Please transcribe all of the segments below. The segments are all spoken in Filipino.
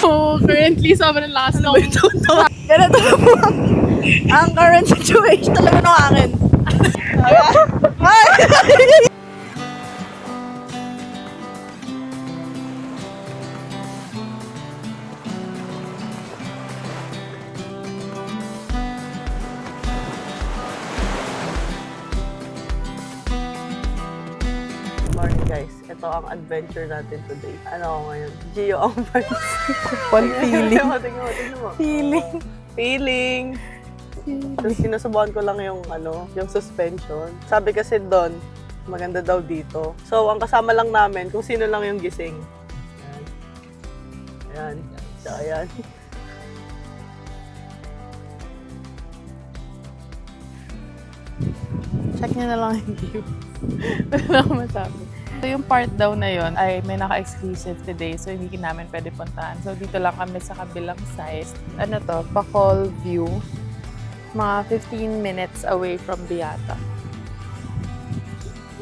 So, currently, sobrang lakas ng... Ganito na po ang current situation talaga ng akin. Morning guys, ito ang adventure natin today. Ano ako ngayon? Gio ang first. One feeling. Tingnan mo. Feeling. Tapos sinusubukan ko lang yung yung suspension. Sabi kasi doon, maganda daw dito. So, ang kasama lang namin, kung sino lang yung gising. Ayan. So, ayan. Check nyo na lang yung view. Wala na akong masabi. So, yung part daw na yon ay may naka-exclusive today, so hindi namin pwede puntahan. So, dito lang kami sa kabilang side. Ano to? Bacol View. Mga 15 minutes away from Beata.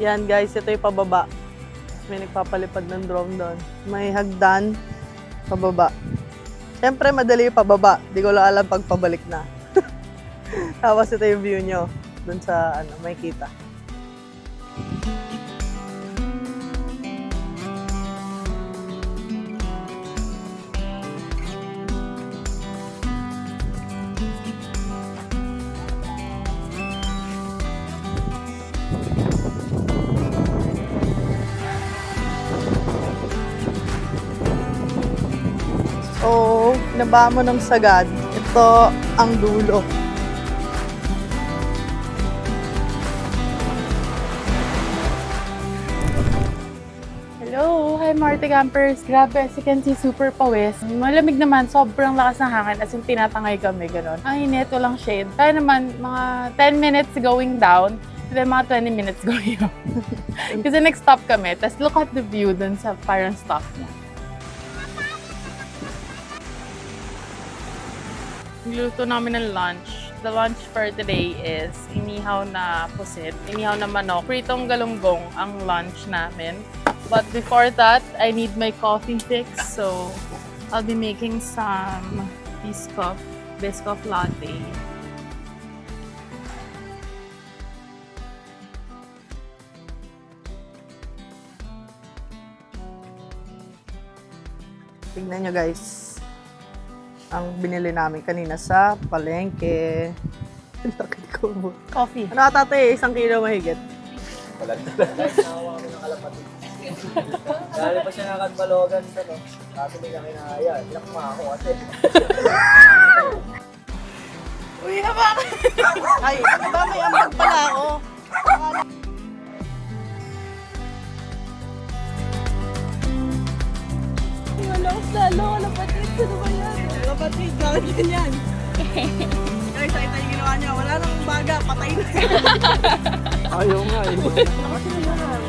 Yan guys, ito yung pababa. May nagpapalipad ng drone doon. May hagdan, pababa. Siyempre, madali yung pababa. Di ko lang alam pag pabalik na. Tapos ito yung view nyo. Doon sa, may kita. So, naba mo ng sagad. Ito ang dulo. Hello! Hi Marty Campers! Grabe, as you can see, super pawis. Malamig naman, sobrang lakas ng hangin as in tinatangay kami, gano'n. Ang init, walang shade. Kaya naman, mga 10 minutes going down, and then mga 20 minutes going up. Kasi next stop kami, tapos look at the view dun sa parang stop niya. Niluto namin ng lunch. The lunch for today is inihaw na pusit, inihaw na manok, pritong galunggong ang lunch namin. But before that, I need my coffee fix. So, I'll be making some Biscoff latte. Tingnan nyo guys. Ang binili namin kanina sa palengke. Laki ko mo. Coffee. Ano ata ito eh? 1 kilo mahigit. Guys, nahawa kami ng kalapatid. Dahil pa siya nakatbalogan sa Kaso may nakinahaya. Ilang ako kasi. Uy, habak! Ay, diba may ambag pala ako? Lalo, kalapatid. Ano ba yan? Kalapatid, bakit ganyan? Guys, nakita yung ginawa niya. Wala nang baga, patay na. Ayaw nga eh. Kasi na yan.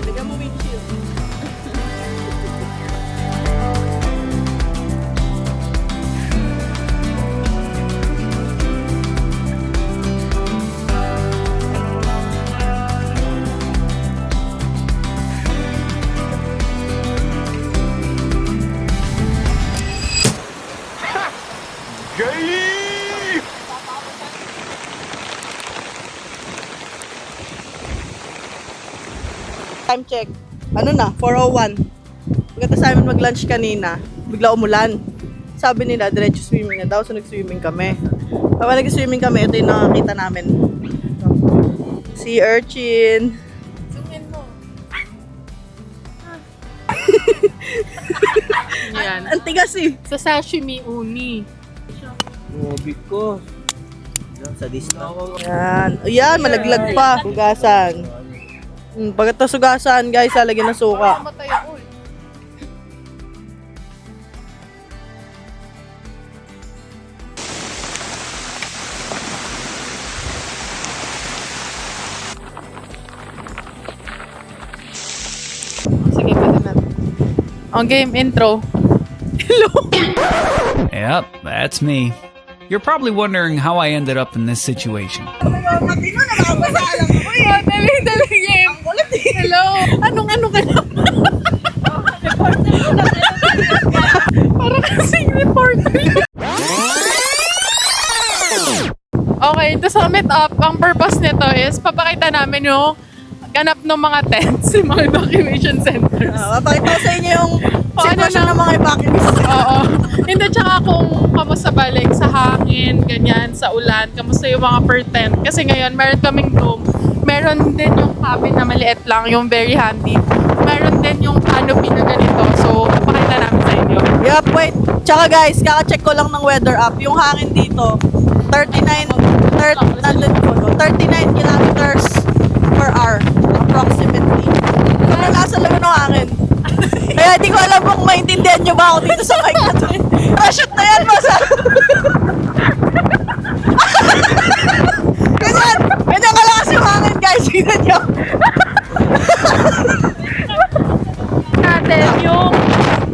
Lagyan mo windshield. Time check. Ano na? 4:01. Pagkatapos namin mag-lunch kanina, bigla umulan. Sabi nila, diretso swimming na daw. So nag-swimming kami. Kapag nag-swimming kami, ito yung nakakita namin. Sea urchin. Zoom in mo. Yan. Ang tigas eh. Sa sashimi uni. Mobi ko. Diyan sa distance. Yan. Ayan, malaglag pa. Sugasan. Pagkatapos sugasan, guys, lalagyan ng suka. Matay ako eh. Sige, pwede na. Ang game intro. Yep, that's me. You're probably wondering how I ended up in this situation. Matino, nakakasalang ko eh. Dali game. Ang kulit eh. Hello. Anong ano ka naman? setup, ang purpose nito is papakita namin yung ganap ng mga tents, yung mga evacuation centers. Mapakita ko sa inyo yung ano sitwasyon na- ng mga evacuees. Oo. Hindi, tsaka kung kamusta balik sa hangin, ganyan, sa ulan, kamusta yung mga per tent. Kasi ngayon, meron kaming dome. Meron din yung cabin na maliit lang, yung very handy. Meron din yung canopy na ganito. So, papakita namin sa inyo. Yup, wait. Tsaka guys, kaka-check ko lang ng weather app. Yung hangin dito, 39 kilometers per hour, approximately. Ano nasa lago ng hangin? Kaya di ko alam kung maintindihan nyo ba ako dito sa mic na to. Shoot na yan, masa! Ganyan kalakas yung hangin, guys. Tignan nyo. Natin yung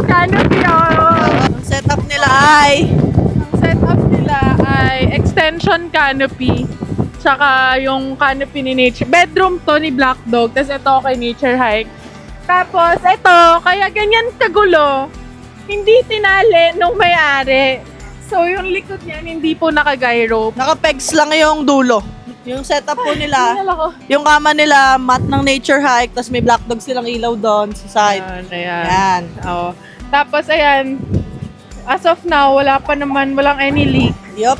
canopy. Ang setup nila ay... Ang setup nila ay extension canopy. Tsaka yung canopy ni Nature. Bedroom to ni Black Dog. Tapos ito kay Nature Hike. Tapos ito, kaya ganyan kagulo. Hindi tinali nung may-ari. So yung likod niyan hindi po naka-gyro. Naka-pegs lang yung dulo. Yung setup po nila, Tingnan ako. yung kama nila, mat ng Nature Hike, tapos may Black Dog silang ilaw doon sa side. Ayan. Yan. Oo. Tapos ayan, as of now, walang any leak. Yup.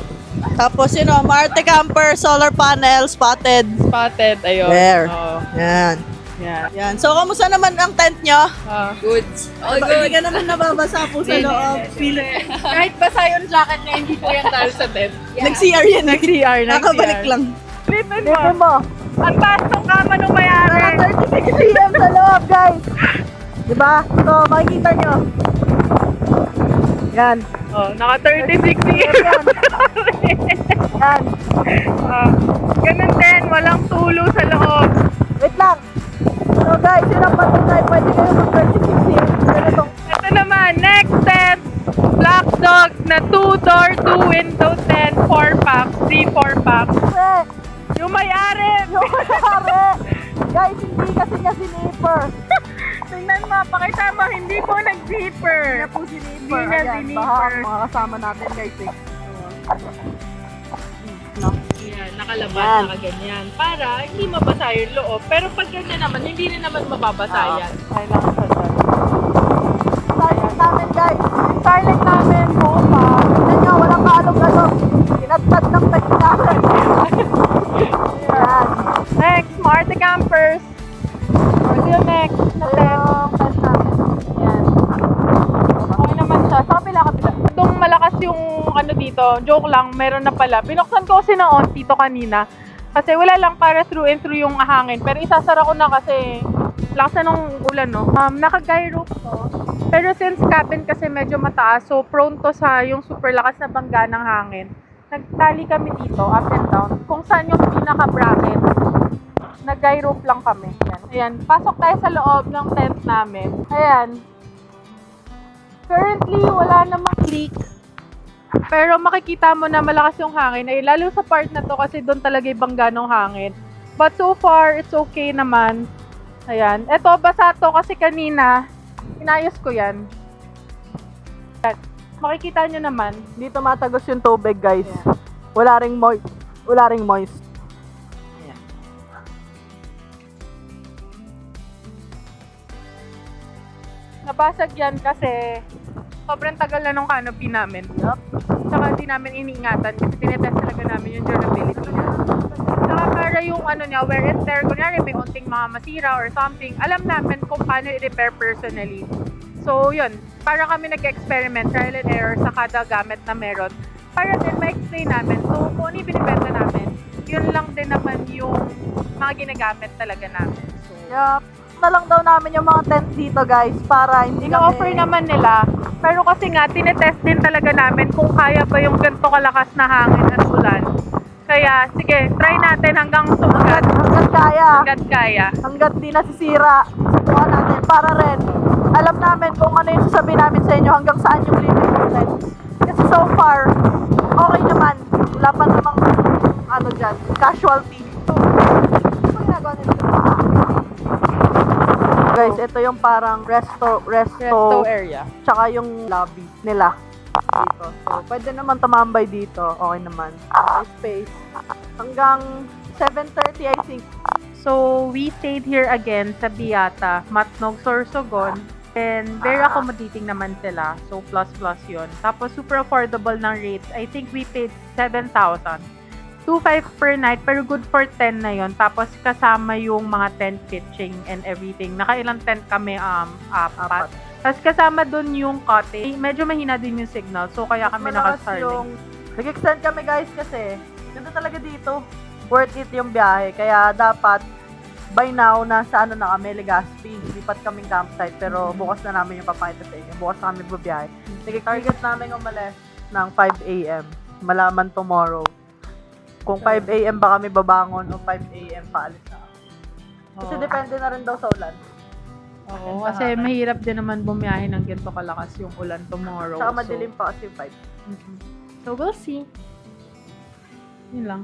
Tapos yun o, Marte Camper, solar panel, spotted. Spotted, ayun. There. Oo. Yan. Yan. Yan. So, kamusta naman ang tent nyo? Good. Hindi ka naman nababasa po sa loob. Kahit basa yung jacket niya, hindi po yan dahil sa tent. Nag-CR yan. Nag-CR. Nakabalik lang. Lipin mo. Ang taas ng kama nung mayari. 36 cm sa loob, guys. Diba? Ito, makikita nyo. Yan. Oh, naka 36 Yan. Yan. Ganun din, walang tulo sa loob. Wait lang. So guys, yun ang patunay. Pwede kayo mag-36 cm. Ganito. Ito naman, next tent. Black Dog na 2-door, 2-window tent, 4-packs, 3-4-packs. Yung may-ari. Guys, hindi kasi niya sinipper. Tingnan mo, pakita mo, hindi po nag-zipper. Hindi na po sinipper. Hindi na Ayan, sinipper. baka ang mga kasama natin guys eh. No. Yan, nakalabas, Yan. nakaganyan. Para hindi mabasa yung loob. Pero pag ganyan naman, hindi rin naman mababasa yan. Kailangan sa dyan. Starlight namin guys. Yung starlight namin, buo pa. Tignan nyo, walang kaalog-alog. Tinatad ng taginalan. Yan. Next, Marte Campers. Ito yung next na tent. Yan. Okay naman siya. Sa kabila. Itong malakas yung ano dito, joke lang, meron na pala. Binuksan ko kasi na dito kanina. Kasi wala lang para through and through yung hangin. Pero isasara ko na kasi lakas na nung ulan, no? Naka-gyro to. Pero since cabin kasi medyo mataas, so prone to sa yung super lakas na bangga ng hangin. Nagtali kami dito, up and down. Kung saan yung pinaka-bracket. Nag-gyro lang kami. Yan. Ayan, pasok tayo sa loob ng tent namin. Ayan. Currently, wala namang leak. Pero makikita mo na malakas yung hangin. Ay, lalo sa part na to kasi doon talaga yung bangga ng hangin. But so far, it's okay naman. Ayan. Eto, basa to kasi kanina, inayos ko yan. Ayan. Makikita nyo naman. Dito matagos yung tubig guys. Wala ring moist. Wala ring moist. Nabasag yan kasi sobrang tagal na nung canopy namin. Tsaka hindi namin iniingatan kasi tinetest talaga namin yung durability niya. Tsaka para yung ano niya, wear and tear, kunyari may unting mga masira or something, alam namin kung paano i-repair personally. So yun, para kami nag-experiment, trial and error sa kada gamit na meron. Para din ma-explain namin. So kung ano yung binibenta namin, yun lang din naman yung mga ginagamit talaga namin. So, Yup. Na lang daw namin yung mga tent dito guys para hindi ina-offer naman nila. Pero kasi nga, tinetest din talaga namin kung kaya ba yung ganito kalakas na hangin at ulan. Kaya, sige, try natin hanggang sumagat. hanggat kaya. Hanggat kaya. Hanggat di nasisira. Subukan natin para rin alam namin kung ano yung sasabihin namin sa inyo hanggang saan yung limit ng tent. Kasi so far, okay naman. Wala pa namang ano dyan, casualty. Ano ginagawa nila? Guys, ito yung parang resto area. tsaka yung lobby nila. dito. So, pwede naman tumambay dito. Okay naman. May space. Hanggang 7:30, I think. So, we stayed here again sa Biata, Matnog, Sorsogon. And very accommodating naman sila. So, plus yun. Tapos, super affordable ng rates. I think we paid 7,000. 2,500 per night, pero good for 10 na yun. Tapos, kasama yung mga tent pitching and everything. Nakailang tent kami, apat. Tapos, kasama dun yung cottage. Medyo mahina din yung signal. So, kaya kami naka-Starlink. Nag-extend kami guys kasi ganda talaga dito. Worth it yung biyahe. Kaya dapat by now, nasa ano na kami, Legazpi. Lipat kaming campsite. Pero bukas na namin yung papakita sa inyo. Bukas na kami bubiyahe. Nag-target namin umalis ng 5 a.m. Malaman tomorrow. Kung 5 a.m. ba kami babangon o 5 a.m. paalis na kami. Kasi depende na rin daw sa ulan. Oo, kasi mahirap din naman bumiyahe ng ganito kalakas yung ulan tomorrow. Saka madilim pa kasi yung 5. So, we'll see. Yun lang.